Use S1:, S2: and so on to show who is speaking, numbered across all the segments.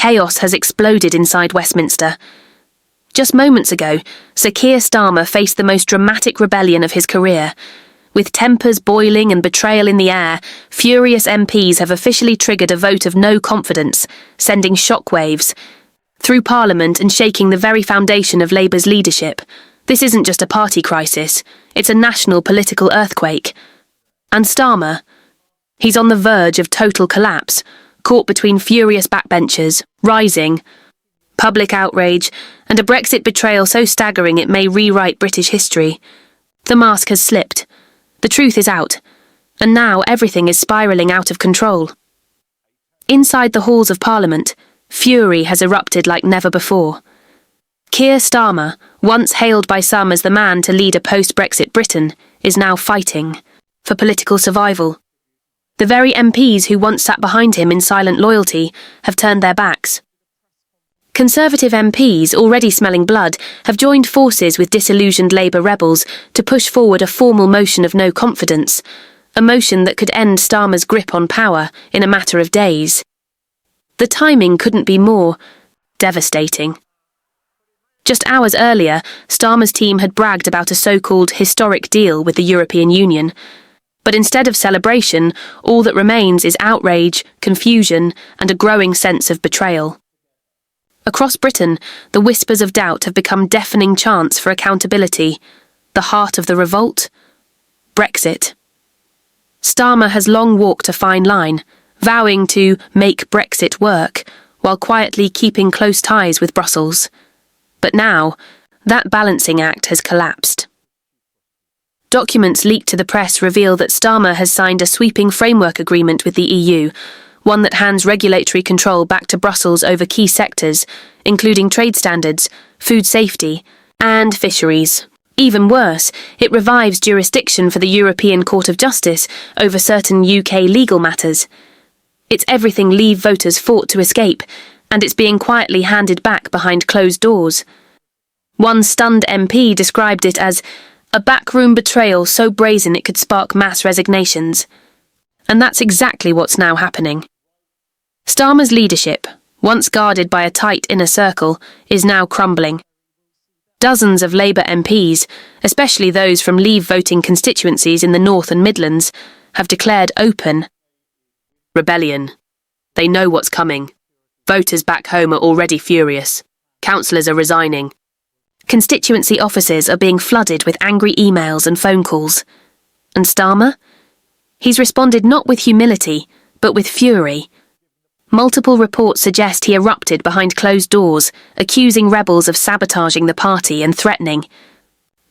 S1: chaos has exploded inside Westminster. Just moments ago, Sir Keir Starmer faced the most dramatic rebellion of his career. With tempers boiling and betrayal in the air, furious MPs have officially triggered a vote of no confidence, sending shockwaves through Parliament and shaking the very foundation of Labour's leadership. This isn't just a party crisis, it's a national political earthquake. And Starmer, he's on the verge of total collapse, caught between furious backbenchers, rising, public outrage, and a Brexit betrayal so staggering it may rewrite British history. The mask has slipped. The truth is out, and now everything is spiralling out of control. Inside the halls of Parliament, fury has erupted like never before. Keir Starmer, once hailed by some as the man to lead a post-Brexit Britain, is now fighting for political survival. The very MPs who once sat behind him in silent loyalty have turned their backs. Conservative MPs, already smelling blood, have joined forces with disillusioned Labour rebels to push forward a formal motion of no confidence, a motion that could end Starmer's grip on power in a matter of days. The timing couldn't be more devastating. Just hours earlier, Starmer's team had bragged about a so-called historic deal with the European Union. But instead of celebration, all that remains is outrage, confusion, and a growing sense of betrayal. Across Britain, the whispers of doubt have become deafening chants for accountability. The heart of the revolt? Brexit. Starmer has long walked a fine line, vowing to make Brexit work, while quietly keeping close ties with Brussels. But now, that balancing act has collapsed. Documents leaked to the press reveal that Starmer has signed a sweeping framework agreement with the EU, one that hands regulatory control back to Brussels over key sectors, including trade standards, food safety, and fisheries. Even worse, it revives jurisdiction for the European Court of Justice over certain UK legal matters. It's everything Leave voters fought to escape, and it's being quietly handed back behind closed doors. One stunned MP described it as a backroom betrayal so brazen it could spark mass resignations. And that's exactly what's now happening. Starmer's leadership, once guarded by a tight inner circle, is now crumbling. Dozens of Labour MPs, especially those from Leave voting constituencies in the North and Midlands, have declared open rebellion. They know what's coming. Voters back home are already furious. Councillors are resigning. Constituency offices are being flooded with angry emails and phone calls. And Starmer? He's responded not with humility, but with fury. Multiple reports suggest he erupted behind closed doors, accusing rebels of sabotaging the party and threatening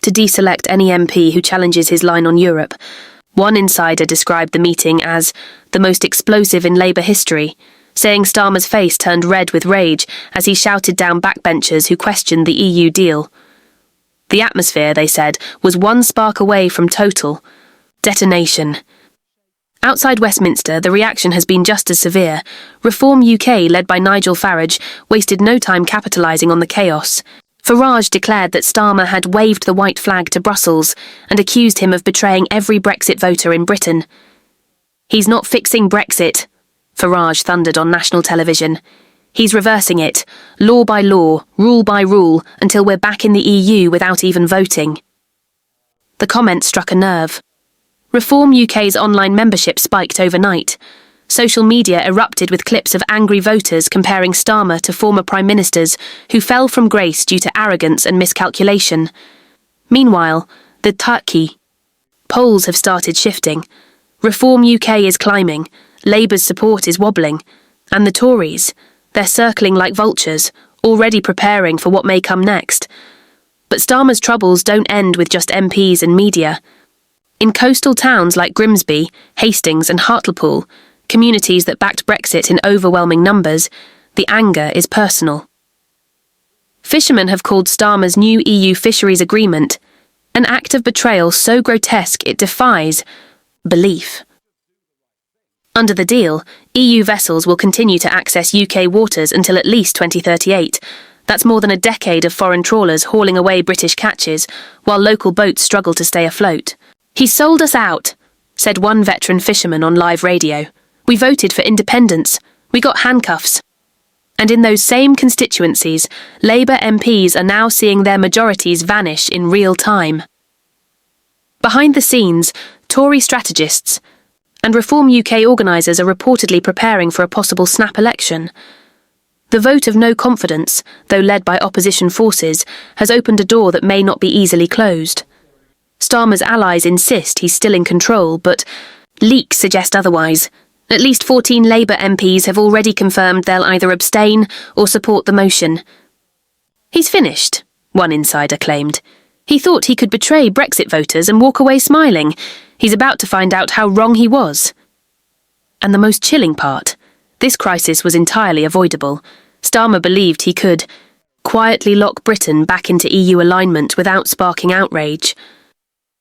S1: to deselect any MP who challenges his line on Europe. One insider described the meeting as the most explosive in Labour history, saying Starmer's face turned red with rage as he shouted down backbenchers who questioned the EU deal. The atmosphere, they said, was one spark away from total detonation. Outside Westminster, the reaction has been just as severe. Reform UK, led by Nigel Farage, wasted no time capitalising on the chaos. Farage declared that Starmer had waved the white flag to Brussels and accused him of betraying every Brexit voter in Britain. He's not fixing Brexit, Farage thundered on national television. He's reversing it, law by law, rule by rule, until we're back in the EU without even voting. The comment struck a nerve. Reform UK's online membership spiked overnight. Social media erupted with clips of angry voters comparing Starmer to former prime ministers who fell from grace due to arrogance and miscalculation. Meanwhile, the Turkey polls have started shifting. Reform UK is climbing, Labour's support is wobbling, and the Tories, they're circling like vultures, already preparing for what may come next. But Starmer's troubles don't end with just MPs and media. In coastal towns like Grimsby, Hastings and Hartlepool, communities that backed Brexit in overwhelming numbers, the anger is personal. Fishermen have called Starmer's new EU fisheries agreement an act of betrayal so grotesque it defies belief. Under the deal, EU vessels will continue to access UK waters until at least 2038. That's more than a decade of foreign trawlers hauling away British catches, while local boats struggle to stay afloat. "He sold us out," said one veteran fisherman on live radio. "We voted for independence. We got handcuffs." And in those same constituencies, Labour MPs are now seeing their majorities vanish in real time. Behind the scenes, Tory strategists and Reform UK organisers are reportedly preparing for a possible snap election. The vote of no confidence, though led by opposition forces, has opened a door that may not be easily closed. Starmer's allies insist he's still in control, but leaks suggest otherwise. At least 14 Labour MPs have already confirmed they'll either abstain or support the motion. He's finished, one insider claimed. He thought he could betray Brexit voters and walk away smiling. He's about to find out how wrong he was. And the most chilling part, this crisis was entirely avoidable. Starmer believed he could quietly lock Britain back into EU alignment without sparking outrage.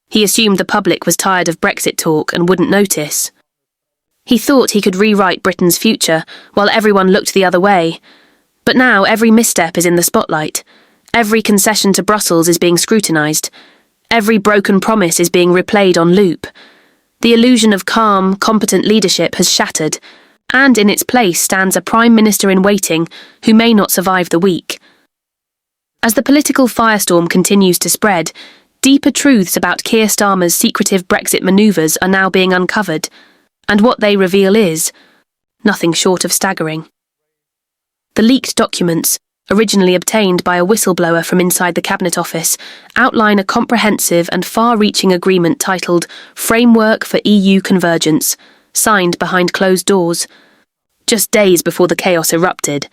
S1: He assumed the public was tired of Brexit talk and wouldn't notice. He thought he could rewrite Britain's future while everyone looked the other way. But now every misstep is in the spotlight. Every concession to Brussels is being scrutinised. Every broken promise is being replayed on loop. The illusion of calm, competent leadership has shattered, and in its place stands a Prime Minister in waiting who may not survive the week. As the political firestorm continues to spread, deeper truths about Keir Starmer's secretive Brexit manoeuvres are now being uncovered, and what they reveal is nothing short of staggering. The leaked documents, originally obtained by a whistleblower from inside the Cabinet Office, outline a comprehensive and far-reaching agreement titled Framework for EU Convergence, signed behind closed doors, just days before the chaos erupted.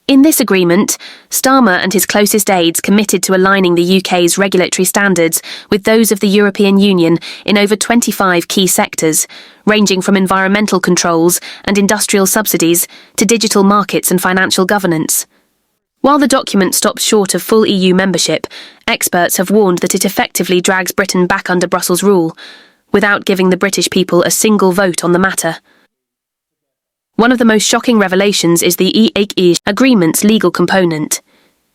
S1: In this agreement, Starmer and his closest aides committed to aligning the UK's regulatory standards with those of the European Union in over 25 key sectors, ranging from environmental controls and industrial subsidies to digital markets and financial governance. While the document stops short of full EU membership, experts have warned that it effectively drags Britain back under Brussels rule, without giving the British people a single vote on the matter. One of the most shocking revelations is the EEE agreement's legal component.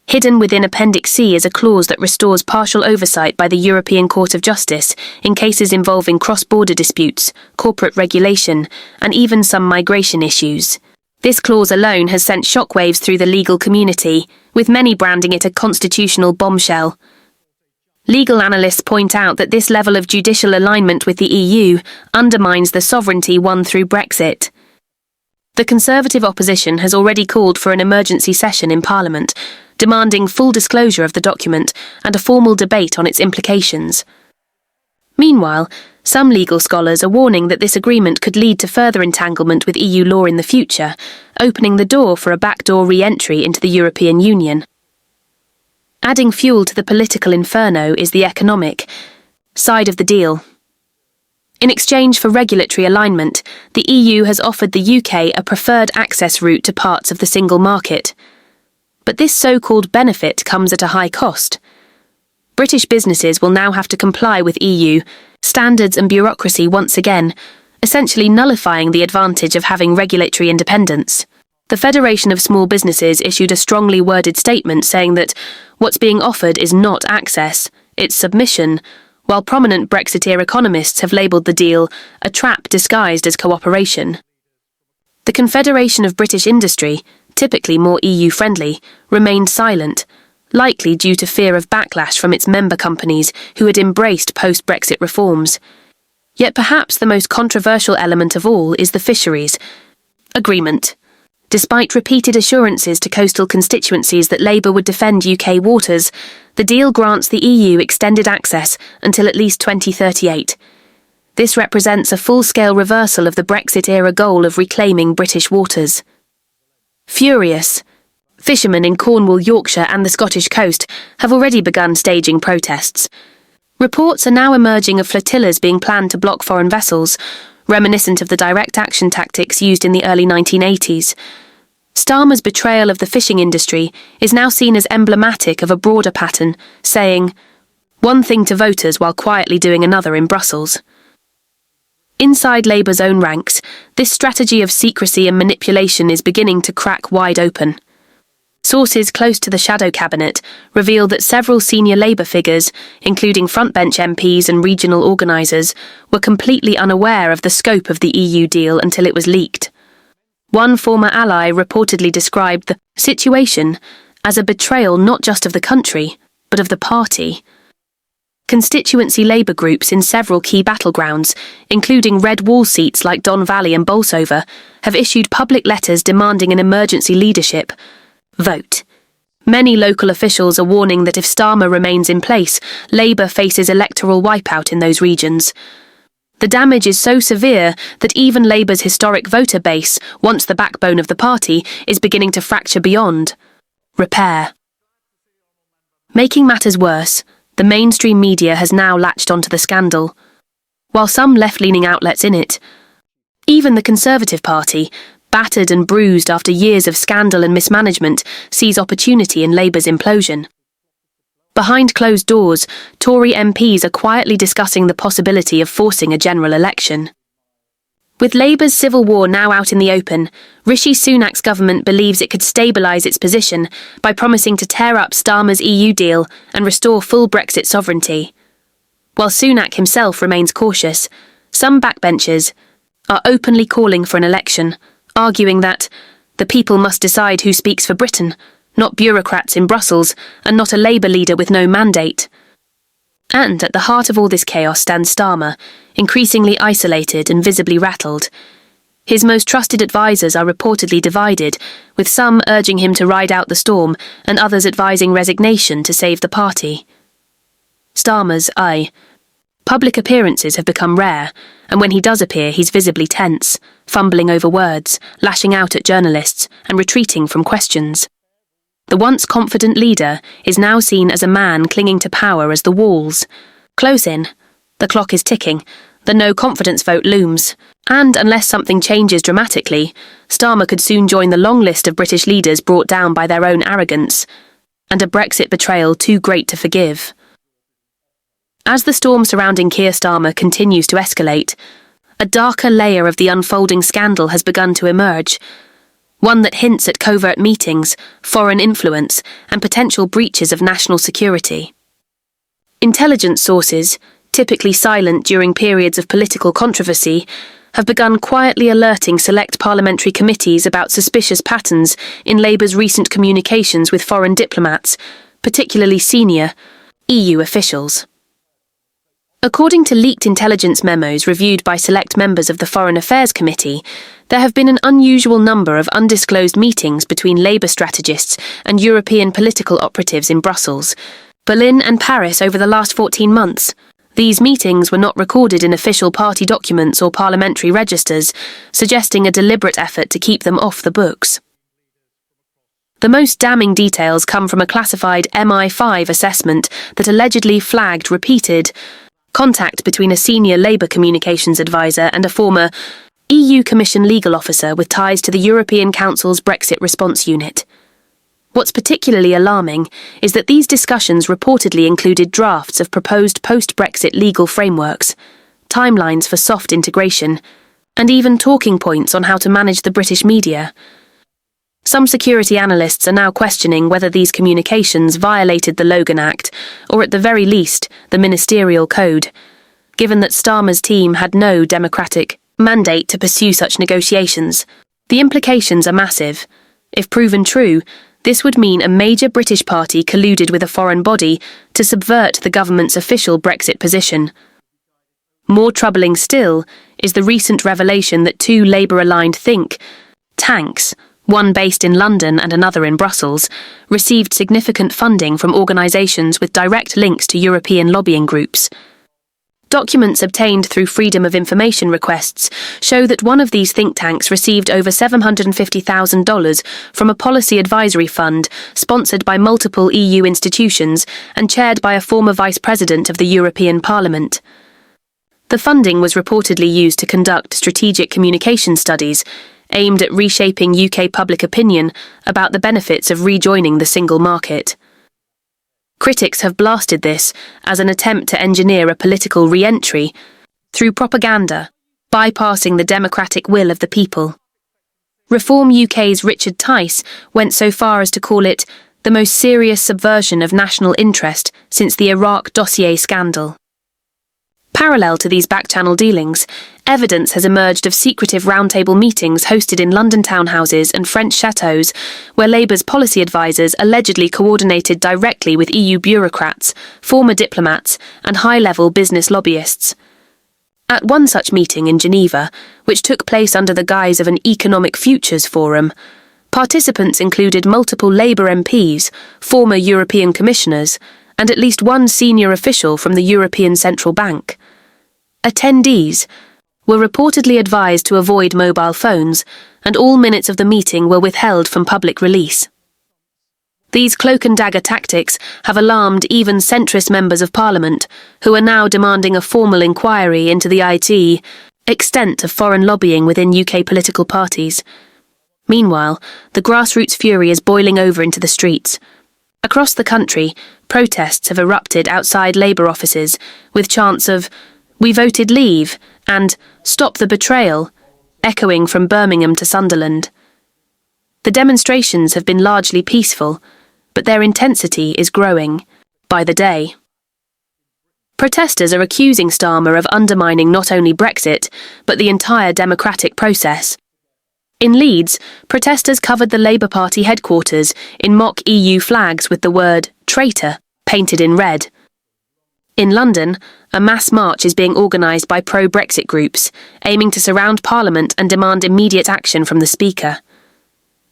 S1: Hidden within Appendix C is a clause that restores partial oversight by the European Court of Justice in cases involving cross-border disputes, corporate regulation, and even some migration issues. This clause alone has sent shockwaves through the legal community, with many branding it a constitutional bombshell. Legal analysts point out that this level of judicial alignment with the EU undermines the sovereignty won through Brexit. The Conservative opposition has already called for an emergency session in Parliament, demanding full disclosure of the document and a formal debate on its implications. Meanwhile, some legal scholars are warning that this agreement could lead to further entanglement with EU law in the future, opening the door for a backdoor re-entry into the European Union. Adding fuel to the political inferno is the economic side of the deal. In exchange for regulatory alignment, the EU has offered the UK a preferred access route to parts of the single market. But this so-called benefit comes at a high cost. British businesses will now have to comply with EU standards and bureaucracy once again, essentially nullifying the advantage of having regulatory independence. The Federation of Small Businesses issued a strongly worded statement saying that what's being offered is not access, it's submission, while prominent Brexiteer economists have labelled the deal a trap disguised as cooperation. The Confederation of British Industry, typically more EU-friendly, remained silent, likely due to fear of backlash from its member companies who had embraced post-Brexit reforms. Yet perhaps the most controversial element of all is the fisheries agreement. Despite repeated assurances to coastal constituencies that Labour would defend UK waters, the deal grants the EU extended access until at least 2038. This represents a full-scale reversal of the Brexit-era goal of reclaiming British waters. Furious, fishermen in Cornwall, Yorkshire and the Scottish coast have already begun staging protests. Reports are now emerging of flotillas being planned to block foreign vessels, reminiscent of the direct action tactics used in the early 1980s. Starmer's betrayal of the fishing industry is now seen as emblematic of a broader pattern, saying one thing to voters while quietly doing another in Brussels. Inside Labour's own ranks, this strategy of secrecy and manipulation is beginning to crack wide open. Sources close to the shadow cabinet reveal that several senior Labour figures, including frontbench MPs and regional organisers, were completely unaware of the scope of the EU deal until it was leaked. One former ally reportedly described the situation as a betrayal not just of the country, but of the party. Constituency Labour groups in several key battlegrounds, including red wall seats like Don Valley and Bolsover, have issued public letters demanding an emergency leadership vote. Many local officials are warning that if Starmer remains in place, Labour faces electoral wipeout in those regions. The damage is so severe that even Labour's historic voter base, once the backbone of the party, is beginning to fracture beyond repair. Making matters worse, the mainstream media has now latched onto the scandal. While some left-leaning outlets in it, even the Conservative Party, battered and bruised after years of scandal and mismanagement, sees opportunity in Labour's implosion. Behind closed doors, Tory MPs are quietly discussing the possibility of forcing a general election. With Labour's civil war now out in the open, Rishi Sunak's government believes it could stabilise its position by promising to tear up Starmer's EU deal and restore full Brexit sovereignty. While Sunak himself remains cautious, some backbenchers are openly calling for an election, arguing that the people must decide who speaks for Britain, not bureaucrats in Brussels, and not a Labour leader with no mandate. And at the heart of all this chaos stands Starmer, increasingly isolated and visibly rattled. His most trusted advisers are reportedly divided, with some urging him to ride out the storm and others advising resignation to save the party. Starmer's public appearances have become rare, and when he does appear he's visibly tense, fumbling over words, lashing out at journalists, and retreating from questions. The once confident leader is now seen as a man clinging to power as the walls close in. The clock is ticking, the no-confidence vote looms, and unless something changes dramatically, Starmer could soon join the long list of British leaders brought down by their own arrogance, and a Brexit betrayal too great to forgive. As the storm surrounding Keir Starmer continues to escalate, a darker layer of the unfolding scandal has begun to emerge, one that hints at covert meetings, foreign influence, and potential breaches of national security. Intelligence sources, typically silent during periods of political controversy, have begun quietly alerting select parliamentary committees about suspicious patterns in Labour's recent communications with foreign diplomats, particularly senior EU officials. According to leaked intelligence memos reviewed by select members of the Foreign Affairs Committee, there have been an unusual number of undisclosed meetings between Labour strategists and European political operatives in Brussels, Berlin and Paris over the last 14 months. These meetings were not recorded in official party documents or parliamentary registers, suggesting a deliberate effort to keep them off the books. The most damning details come from a classified MI5 assessment that allegedly flagged repeated contact between a senior Labour communications advisor and a former EU Commission legal officer with ties to the European Council's Brexit response unit. What's particularly alarming is that these discussions reportedly included drafts of proposed post-Brexit legal frameworks, timelines for soft integration, and even talking points on how to manage the British media. Some security analysts are now questioning whether these communications violated the Logan Act, or at the very least, the Ministerial Code, given that Starmer's team had no democratic mandate to pursue such negotiations. The implications are massive. If proven true, this would mean a major British party colluded with a foreign body to subvert the government's official Brexit position. More troubling still is the recent revelation that two Labour-aligned think tanks, one based in London and another in Brussels, received significant funding from organisations with direct links to European lobbying groups. Documents obtained through Freedom of Information requests show that one of these think tanks received over $750,000 from a policy advisory fund sponsored by multiple EU institutions and chaired by a former Vice President of the European Parliament. The funding was reportedly used to conduct strategic communication studies aimed at reshaping UK public opinion about the benefits of rejoining the single market. Critics have blasted this as an attempt to engineer a political re-entry through propaganda, bypassing the democratic will of the people. Reform UK's Richard Tice went so far as to call it the most serious subversion of national interest since the Iraq dossier scandal. Parallel to these back-channel dealings, Evidence has emerged of secretive roundtable meetings hosted in London townhouses and French chateaux, where Labour's policy advisers allegedly coordinated directly with EU bureaucrats, former diplomats, and high-level business lobbyists. At one such meeting in Geneva, which took place under the guise of an Economic Futures Forum, participants included multiple Labour MPs, former European commissioners, and at least one senior official from the European Central Bank. Attendees were reportedly advised to avoid mobile phones, and all minutes of the meeting were withheld from public release. These cloak-and-dagger tactics have alarmed even centrist members of Parliament, who are now demanding a formal inquiry into the extent of foreign lobbying within UK political parties. Meanwhile, the grassroots fury is boiling over into the streets. Across the country, protests have erupted outside Labour offices, with chants of "We voted Leave" and "Stop the betrayal" echoing from Birmingham to Sunderland. The demonstrations have been largely peaceful, but their intensity is growing by the day. Protesters are accusing Starmer of undermining not only Brexit, but the entire democratic process. In Leeds, protesters covered the Labour Party headquarters in mock EU flags with the word "traitor" painted in red. In London, a mass march is being organised by pro-Brexit groups, aiming to surround Parliament and demand immediate action from the Speaker.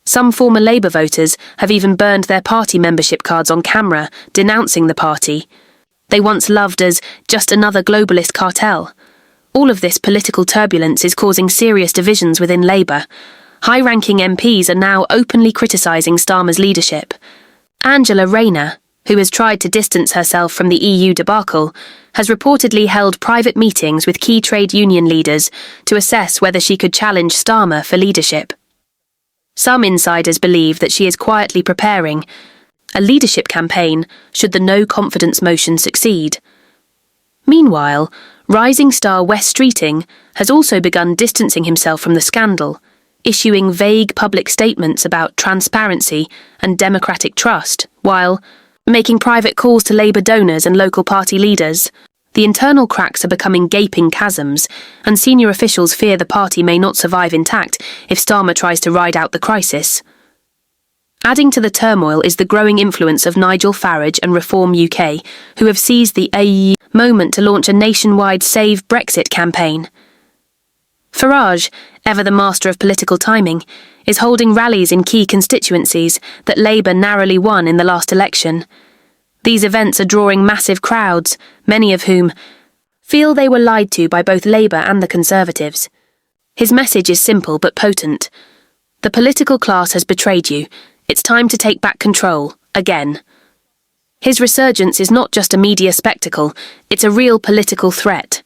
S1: Some former Labour voters have even burned their party membership cards on camera, denouncing the party. They once loved as just another globalist cartel. All of this political turbulence is causing serious divisions within Labour. High-ranking MPs are now openly criticising Starmer's leadership. Angela Rayner, who has tried to distance herself from the EU debacle, has reportedly held private meetings with key trade union leaders to assess whether she could challenge Starmer for leadership. Some insiders believe that she is quietly preparing a leadership campaign should the no-confidence motion succeed. Meanwhile, rising star Wes Streeting has also begun distancing himself from the scandal, issuing vague public statements about transparency and democratic trust, while making private calls to Labour donors and local party leaders. The internal cracks are becoming gaping chasms, and senior officials fear the party may not survive intact if Starmer tries to ride out the crisis. Adding to the turmoil is the growing influence of Nigel Farage and Reform UK, who have seized the moment to launch a nationwide Save Brexit campaign. Farage, ever the master of political timing, is holding rallies in key constituencies that Labour narrowly won in the last election. These events are drawing massive crowds, many of whom feel they were lied to by both Labour and the Conservatives. His message is simple but potent. The political class has betrayed you. It's time to take back control, again. His resurgence is not just a media spectacle, it's a real political threat.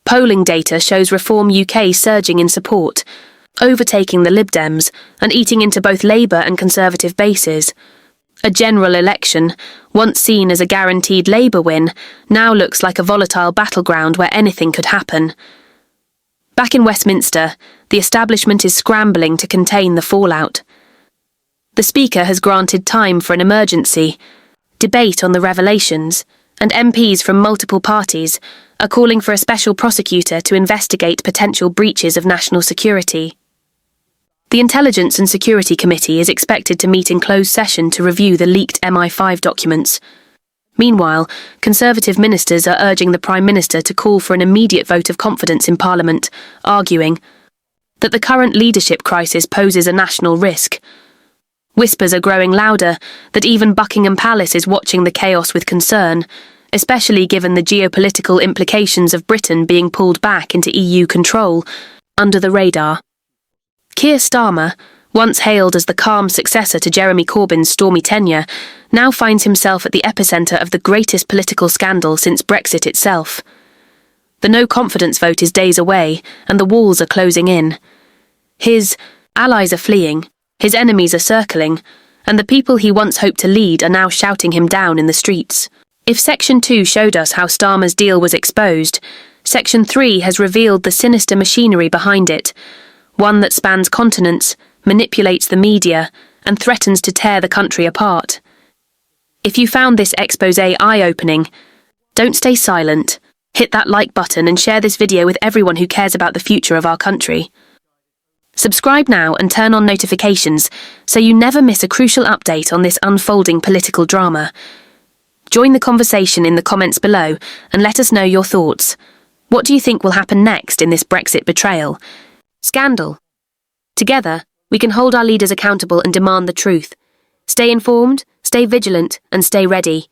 S1: Polling data shows Reform UK surging in support, overtaking the Lib Dems and eating into both Labour and Conservative bases. A general election, once seen as a guaranteed Labour win, now looks like a volatile battleground where anything could happen. Back in Westminster, the establishment is scrambling to contain the fallout. The Speaker has granted time for an emergency debate on the revelations, and MPs from multiple parties are calling for a special prosecutor to investigate potential breaches of national security. The Intelligence and Security Committee is expected to meet in closed session to review the leaked MI5 documents. Meanwhile, Conservative ministers are urging the Prime Minister to call for an immediate vote of confidence in Parliament, arguing that the current leadership crisis poses a national risk. Whispers are growing louder that even Buckingham Palace is watching the chaos with concern, especially given the geopolitical implications of Britain being pulled back into EU control, under the radar. Keir Starmer, once hailed as the calm successor to Jeremy Corbyn's stormy tenure, now finds himself at the epicentre of the greatest political scandal since Brexit itself. The no-confidence vote is days away, and the walls are closing in. His allies are fleeing, his enemies are circling, and the people he once hoped to lead are now shouting him down in the streets. If Section 2 showed us how Starmer's deal was exposed, Section 3 has revealed the sinister machinery behind it, one that spans continents, manipulates the media, and threatens to tear the country apart. If you found this exposé eye-opening, don't stay silent. Hit that like button and share this video with everyone who cares about the future of our country. Subscribe now and turn on notifications so you never miss a crucial update on this unfolding political drama. Join the conversation in the comments below and let us know your thoughts. What do you think will happen next in this Brexit betrayal? Scandal. Together, we can hold our leaders accountable and demand the truth. Stay informed, stay vigilant, and stay ready.